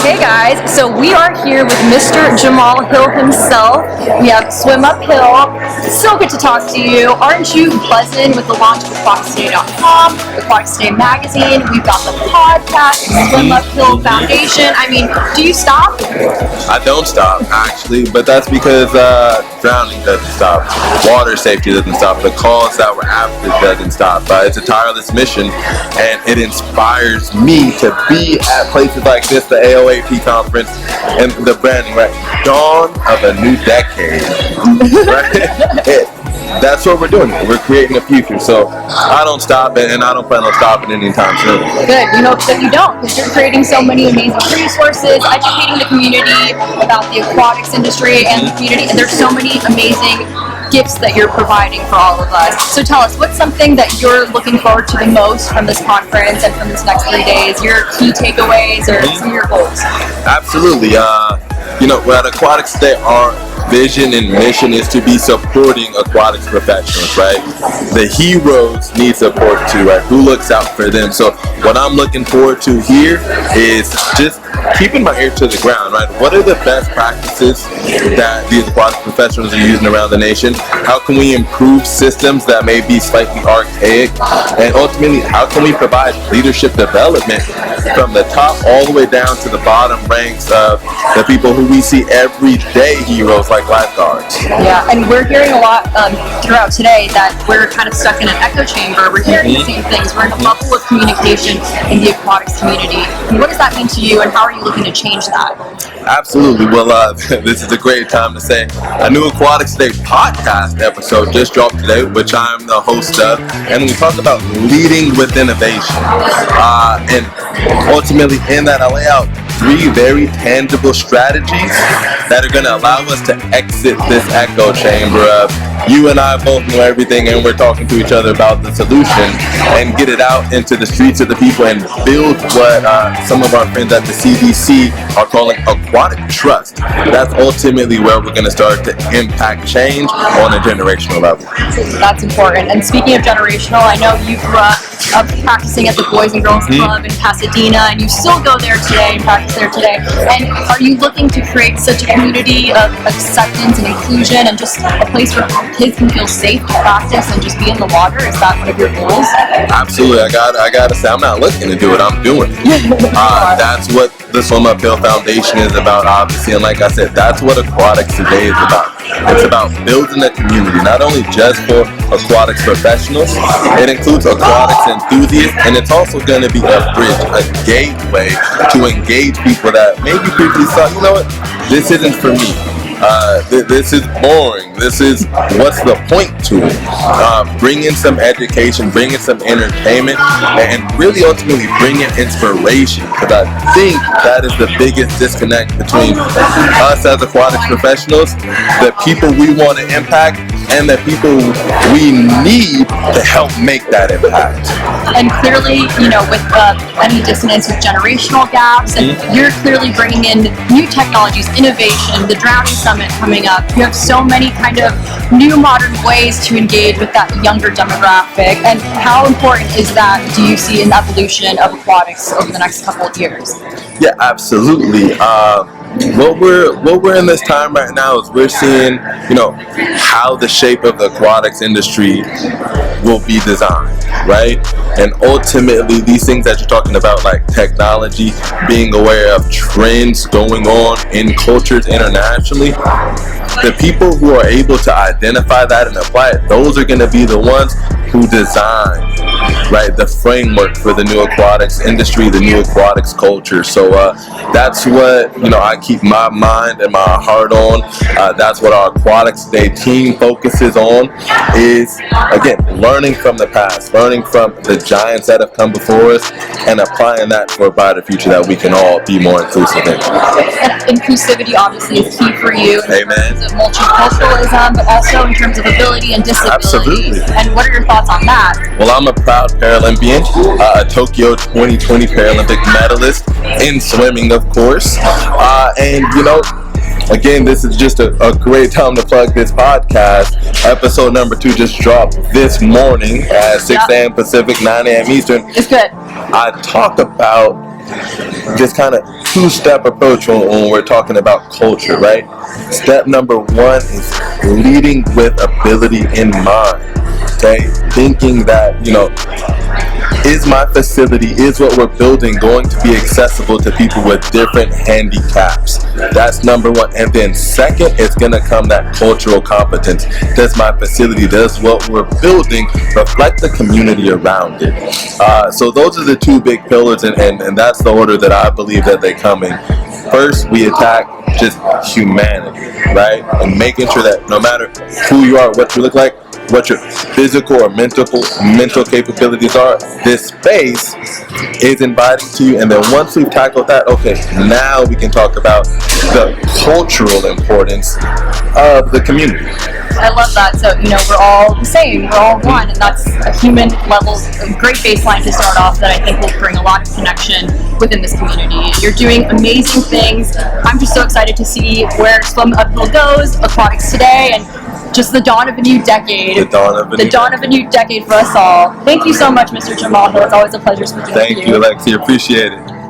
Hey guys, so we are here with Mr. Jamal Hill himself. We have Swim Uphill. So good to talk to you. Aren't you buzzing with the launch of AquaticToday.com, Aquatics Today magazine? We've got the podcast, Swim Uphill Foundation. I mean, do you stop? I don't stop, actually, but that's because drowning doesn't stop. Water safety doesn't stop. The cause that we're after doesn't stop. It's a tireless mission, and it inspires me to be at places like this, the AOAP conference, and the branding, right? Dawn of a new decade, right? That's what we're doing. We're creating a future. So I don't stop, and I don't plan on stopping anytime soon. Good. You know that you don't, because you're creating so many amazing resources, educating the community about the aquatics industry and the community. And there's so many amazing gifts that you're providing for all of us. So tell us, what's something that you're looking forward to the most from this conference and from this next 3 days? Your key takeaways or some of your goals? Absolutely. At Aquatics Today, our vision and mission is to be supporting aquatics professionals, right? The heroes need support too, right? Who looks out for them? So what I'm looking forward to here is just keeping my ear to the ground, right? What are the best practices that these aquatic professionals are using around the nation? How can we improve systems that may be slightly archaic? And ultimately, how can we provide leadership development from the top all the way down to the bottom ranks of the people who we see every day, heroes like lifeguards? Yeah, and we're hearing a lot throughout today that we're kind of stuck in an echo chamber. We're hearing the same things. We're in a bubble of communication in the aquatics community. And what does that mean to you, and how are you looking to change that? Absolutely. Well, this is a great time to say a new Aquatics Today podcast episode just dropped today, which I'm the host of, and we talk about leading with innovation. And ultimately in that, I lay out 3 very tangible strategies that are going to allow us to exit this echo chamber of you and I both know everything and we're talking to each other about the solution, and get it out into the streets of the people and build what some of our friends at the CDC are calling aquatic trust. That's ultimately where we're going to start to impact change on a generational level. That's important. And speaking of generational, I know you grew up practicing at the Boys and Girls Club in Pasadena, and you still go there today and practice there today. And are you looking to create such a community of acceptance and inclusion and just a place where kids can feel safe to practice and just be in the water? Is that one of your goals? Absolutely. I gotta say, I'm not looking to do it, I'm doing it. That's what the Swim Uphill Foundation is about, obviously, and like I said, that's what Aquatics Today is about. It's about building a community, not only just for aquatics professionals, it includes aquatics enthusiasts, and it's also going to be a bridge, a gateway to engage people that maybe previously thought, you know what, this isn't for me. This is boring. This is, what's the point to it? Bring in some education, bring in some entertainment, and really ultimately bring in inspiration, because I think that is the biggest disconnect between us as aquatics professionals, the people we want to impact, and the people we need to help make that impact. And clearly, with any dissonance with generational gaps, and you're clearly bringing in new technologies, innovation, the Drowning Summit coming up. You have so many kind of new modern ways to engage with that younger demographic. And how important is that, do you see, in the evolution of aquatics over the next couple of years? Yeah, absolutely. What we're in this time right now is we're seeing, how the shape of the aquatics industry will be designed, right? And ultimately, these things that you're talking about, like technology, being aware of trends going on in cultures internationally, the people who are able to identify that and apply it, those are going to be the ones who design, right, the framework for the new aquatics industry, the new aquatics culture. So that's what I keep my mind and my heart on. That's what our Aquatics Day team focuses on, is again learning from the past, learning from the giants that have come before us, and applying that for a brighter future that we can all be more inclusive in. And inclusivity obviously is key for you in Amen. terms of multiculturalism, but also in terms of ability and disability. Absolutely. And what are your thoughts on that? Well, I'm a proud Paralympian, a Tokyo 2020 Paralympic medalist in swimming, of course. And again, this is just a great time to plug this podcast. Episode number 2 just dropped this morning at 6 a.m. Pacific, 9 a.m. Eastern. It's good. I talk about this kind of two-step approach when we're talking about culture, right? Step number one is leading with ability in mind. Okay, thinking that, is my facility, is what we're building going to be accessible to people with different handicaps? That's number one. And then second, it's going to come that cultural competence. Does my facility, does what we're building reflect the community around it? So those are the two big pillars, and that's the order that I believe that they come in. First, we attack just humanity, right? And making sure that no matter who you are, what you look like, what your physical or mental capabilities are, this space is inviting to you. And then once we've tackled that, okay, now we can talk about the cultural importance of the community. I love that. So, we're all the same, we're all one, and that's a human level, a great baseline to start off that I think will bring a lot of connection within this community. You're doing amazing things. I'm just so excited to see where Swim Uphill goes, Aquatics today, and just the dawn of a new decade. The dawn of a new decade for us all. Thank you so much, Mr. Jamal Hill. It's always a pleasure speaking with you. Thank you, Alexi. Appreciate it.